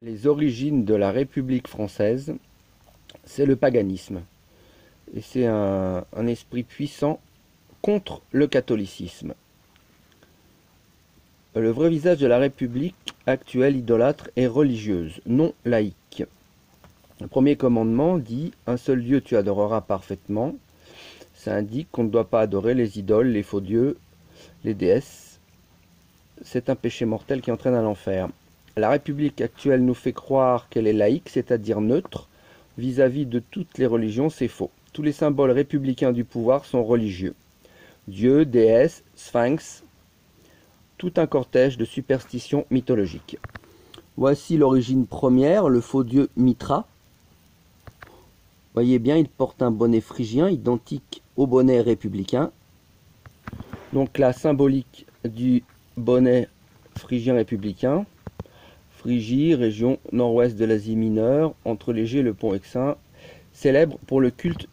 Les origines de la République française, c'est le paganisme. Et c'est un esprit puissant contre le catholicisme. Le vrai visage de la République actuelle idolâtre est religieuse, non laïque. Le premier commandement dit « Un seul Dieu tu adoreras parfaitement ». Ça indique qu'on ne doit pas adorer les idoles, les faux dieux, les déesses. C'est un péché mortel qui entraîne à l'enfer. La République actuelle nous fait croire qu'elle est laïque, c'est-à-dire neutre, vis-à-vis de toutes les religions, c'est faux. Tous les symboles républicains du pouvoir sont religieux. Dieu, déesse, sphinx, tout un cortège de superstitions mythologiques. Voici l'origine première, le faux dieu Mitra. Voyez bien, il porte un bonnet phrygien identique au bonnet républicain. Donc la symbolique du bonnet phrygien républicain. Phrygie, région nord-ouest de l'Asie mineure, entre l'Égée et le pont Euxin, célèbre pour le culte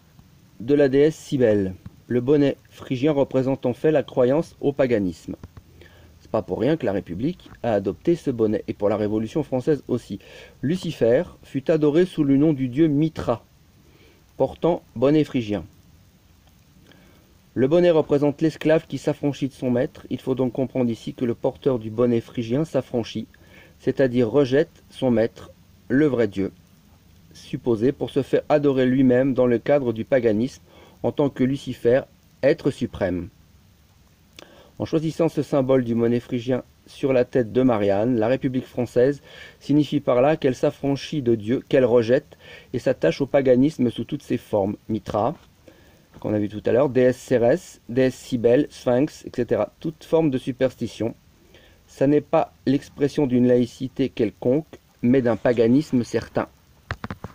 de la déesse Cybèle. Le bonnet phrygien représente en fait la croyance au paganisme. C'est pas pour rien que la République a adopté ce bonnet, et pour la Révolution française aussi. Lucifer fut adoré sous le nom du dieu Mitra, portant bonnet phrygien. Le bonnet représente l'esclave qui s'affranchit de son maître. Il faut donc comprendre ici que le porteur du bonnet phrygien s'affranchit, c'est-à-dire rejette son maître, le vrai Dieu, supposé pour se faire adorer lui-même dans le cadre du paganisme en tant que Lucifer, être suprême. En choisissant ce symbole du bonnet phrygien sur la tête de Marianne, la République française signifie par là qu'elle s'affranchit de Dieu, qu'elle rejette et s'attache au paganisme sous toutes ses formes. Mitra, qu'on a vu tout à l'heure, déesse Cérès, déesse Cybèle, sphinx, etc. Toute forme de superstition. Ça n'est pas l'expression d'une laïcité quelconque, mais d'un paganisme certain.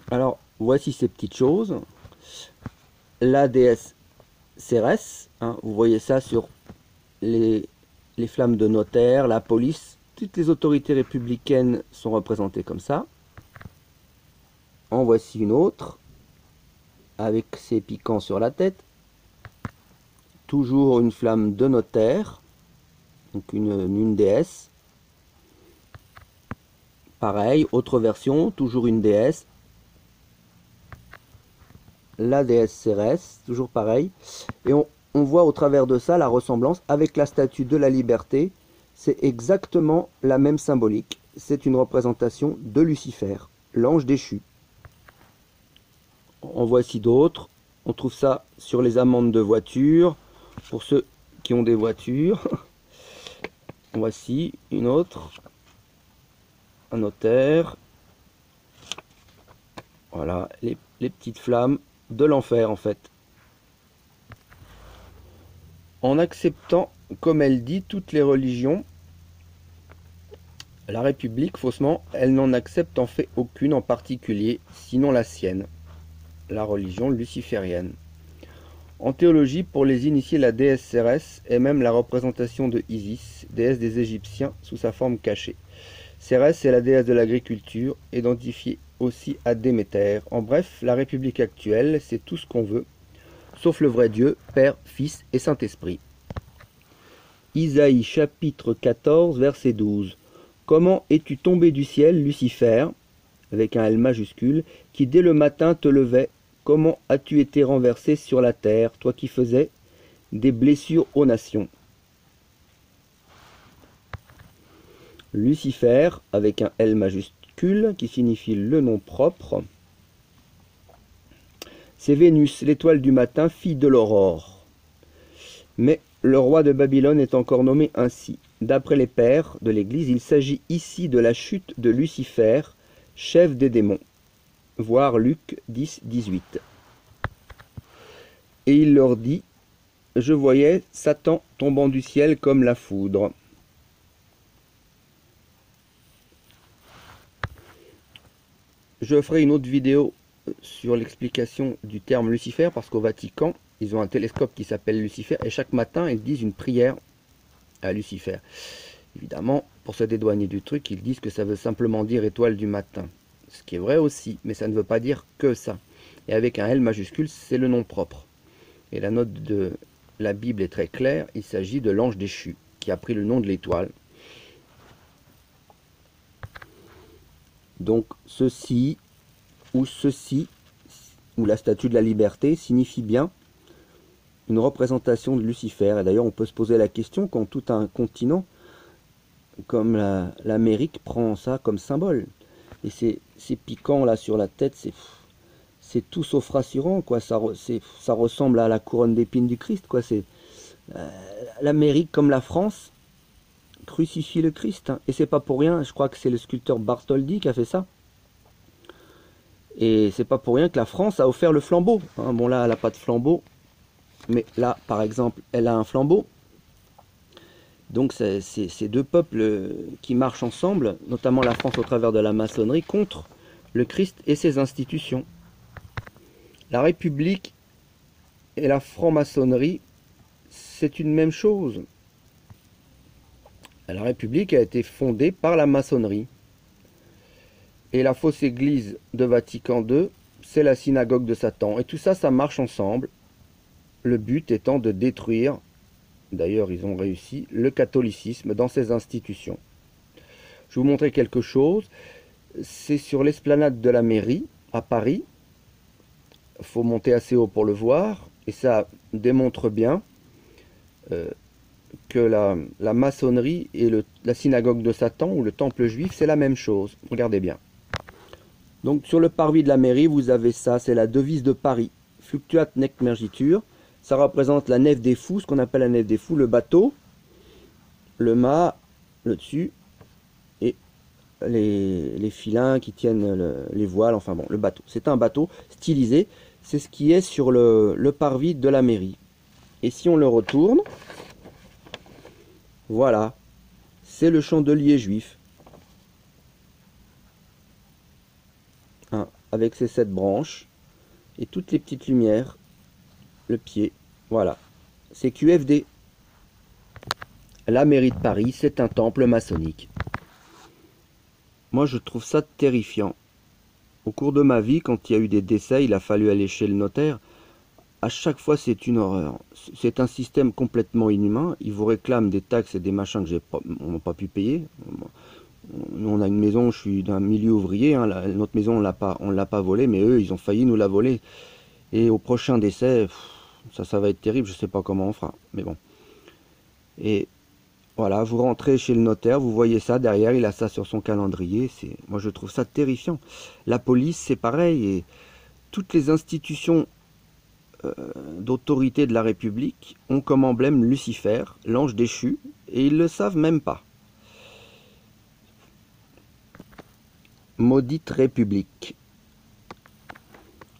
Alors, voici ces petites choses. La déesse Cérès, vous voyez ça sur les flammes de notaire, la police, toutes les autorités républicaines sont représentées comme ça. En voici une autre, avec ses piquants sur la tête. Toujours une flamme de notaire, donc une déesse. Pareil, autre version, toujours une déesse. La déesse Cérès, toujours pareil. Et on voit au travers de ça la ressemblance avec la statue de la liberté. C'est exactement la même symbolique. C'est une représentation de Lucifer, l'ange déchu. En voici d'autres. On trouve ça sur les amendes de voiture, pour ceux qui ont des voitures. Voici une autre. Un notaire. Voilà, les petites flammes de l'enfer en fait. En acceptant, comme elle dit, toutes les religions, la République, faussement, elle n'en accepte en fait aucune en particulier, sinon la sienne, la religion luciférienne. En théologie, pour les initiés, la déesse Cérès est même la représentation de Isis, déesse des Égyptiens sous sa forme cachée. Cérès est la déesse de l'agriculture, identifiée aussi à Déméter. En bref, la République actuelle, c'est tout ce qu'on veut, sauf le vrai Dieu, Père, Fils et Saint-Esprit. Isaïe chapitre 14, verset 12. Comment es-tu tombé du ciel, Lucifer, avec un L majuscule, qui dès le matin te levait? Comment as-tu été renversé sur la terre, toi qui faisais des blessures aux nations? Lucifer, avec un L majuscule, qui signifie le nom propre. C'est Vénus, l'étoile du matin, fille de l'aurore. Mais le roi de Babylone est encore nommé ainsi. D'après les pères de l'Église, il s'agit ici de la chute de Lucifer, chef des démons. Voir Luc 10, 18. Et il leur dit, je voyais Satan tombant du ciel comme la foudre. Je ferai une autre vidéo sur l'explication du terme Lucifer, parce qu'au Vatican, ils ont un télescope qui s'appelle Lucifer, et chaque matin, ils disent une prière à Lucifer. Évidemment, pour se dédouaner du truc, ils disent que ça veut simplement dire étoile du matin. Ce qui est vrai aussi, mais ça ne veut pas dire que ça. Et avec un L majuscule, c'est le nom propre. Et la note de la Bible est très claire, il s'agit de l'ange déchu, qui a pris le nom de l'étoile. Donc ceci, ou la statue de la liberté, signifie bien une représentation de Lucifer. Et d'ailleurs, on peut se poser la question quand tout un continent, comme l'Amérique, prend ça comme symbole. Et ces piquants là sur la tête, c'est tout sauf rassurant, quoi. Ça ressemble à la couronne d'épines du Christ, quoi. L'Amérique, comme la France, crucifie le Christ, hein. Et c'est pas pour rien, je crois que c'est le sculpteur Bartholdi qui a fait ça. Et c'est pas pour rien que la France a offert le flambeau, hein. Bon, là, elle n'a pas de flambeau, mais là, par exemple, elle a un flambeau. Donc c'est ces deux peuples qui marchent ensemble, notamment la France au travers de la maçonnerie, contre le Christ et ses institutions. La République et la franc-maçonnerie, c'est une même chose. La République a été fondée par la maçonnerie. Et la fausse église de Vatican II, c'est la synagogue de Satan. Et tout ça, ça marche ensemble. Le but étant de détruire, d'ailleurs ils ont réussi, le catholicisme dans ses institutions. Je vais vous montrer quelque chose. C'est sur l'esplanade de la mairie, à Paris. Il faut monter assez haut pour le voir. Et ça démontre bien que la maçonnerie et la synagogue de Satan, ou le temple juif, c'est la même chose. Regardez bien. Donc sur le parvis de la mairie, vous avez ça, c'est la devise de Paris. Fluctuat nec mergitur. Ça représente la nef des fous, ce qu'on appelle la nef des fous, le bateau, le mât, le dessus, et les filins qui tiennent les voiles, enfin bon, le bateau. C'est un bateau stylisé, c'est ce qui est sur le parvis de la mairie. Et si on le retourne, voilà, c'est le chandelier juif. Hein, avec ses 7 branches, et toutes les petites lumières, le pied, voilà. C'est QFD. La mairie de Paris, c'est un temple maçonnique. Moi, je trouve ça terrifiant. Au cours de ma vie, quand il y a eu des décès, il a fallu aller chez le notaire. À chaque fois, c'est une horreur. C'est un système complètement inhumain. Ils vous réclament des taxes et des machins que on n'a pas pu payer. Nous, on a une maison, je suis d'un milieu ouvrier. Hein, notre maison, on l'a pas volée, mais eux, ils ont failli nous la voler. Et au prochain décès, ça va être terrible. Je sais pas comment on fera, mais bon. Et voilà, vous rentrez chez le notaire, vous voyez ça derrière, il a ça sur son calendrier. Moi, je trouve ça terrifiant. La police, c'est pareil, et toutes les institutions d'autorité de la République ont comme emblème Lucifer, l'ange déchu, et ils le savent même pas. Maudite République.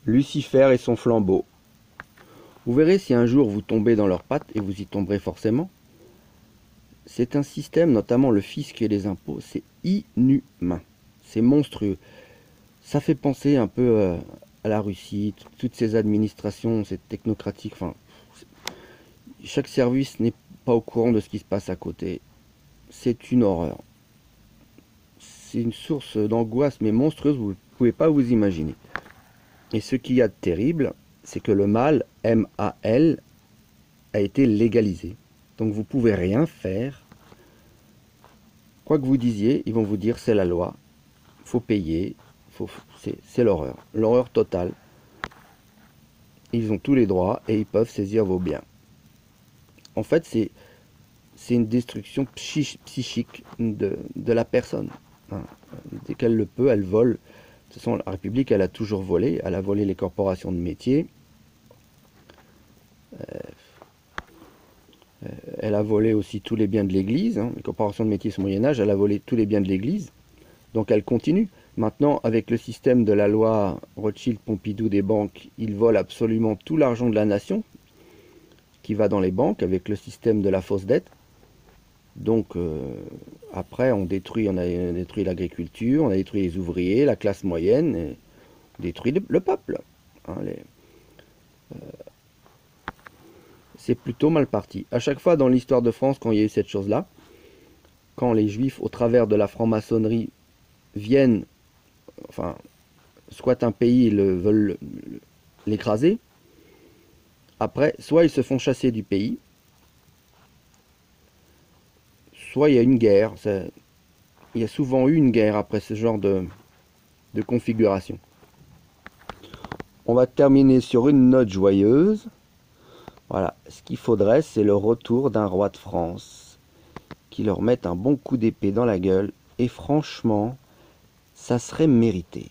Lucifer et son flambeau. Vous verrez si un jour vous tombez dans leurs pattes, et vous y tomberez forcément. C'est un système, notamment le fisc et les impôts, c'est inhumain. C'est monstrueux. Ça fait penser un peu à la Russie, toutes ces administrations, c'est technocratique. Enfin, chaque service n'est pas au courant de ce qui se passe à côté. C'est une horreur. C'est une source d'angoisse, mais monstrueuse, vous ne pouvez pas vous imaginer. Et ce qu'il y a de terrible, c'est que le mal, M-A-L, a été légalisé. Donc vous pouvez rien faire. Quoi que vous disiez, ils vont vous dire c'est la loi, faut payer, c'est l'horreur. L'horreur totale. Ils ont tous les droits et ils peuvent saisir vos biens. En fait, c'est une destruction psychique de la personne. Hein. Dès qu'elle le peut, elle vole. De toute façon, la République, elle a toujours volé. Elle a volé les corporations de métiers. Elle a volé aussi tous les biens de l'Église. Hein. Les corporations de métiers au Moyen-Âge, elle a volé tous les biens de l'Église. Donc elle continue. Maintenant, avec le système de la loi Rothschild-Pompidou des banques, ils volent absolument tout l'argent de la nation qui va dans les banques avec le système de la fausse dette. Donc après, on a détruit l'agriculture, on a détruit les ouvriers, la classe moyenne, et on détruit le peuple. Hein, c'est plutôt mal parti. À chaque fois dans l'histoire de France, quand il y a eu cette chose-là, quand les juifs, au travers de la franc-maçonnerie, viennent, enfin, squattent un pays, veulent l'écraser, après, soit ils se font chasser du pays, soit il y a une guerre. Il y a souvent eu une guerre après ce genre de configuration. On va terminer sur une note joyeuse. Voilà, ce qu'il faudrait, c'est le retour d'un roi de France qui leur mette un bon coup d'épée dans la gueule. Et franchement, ça serait mérité.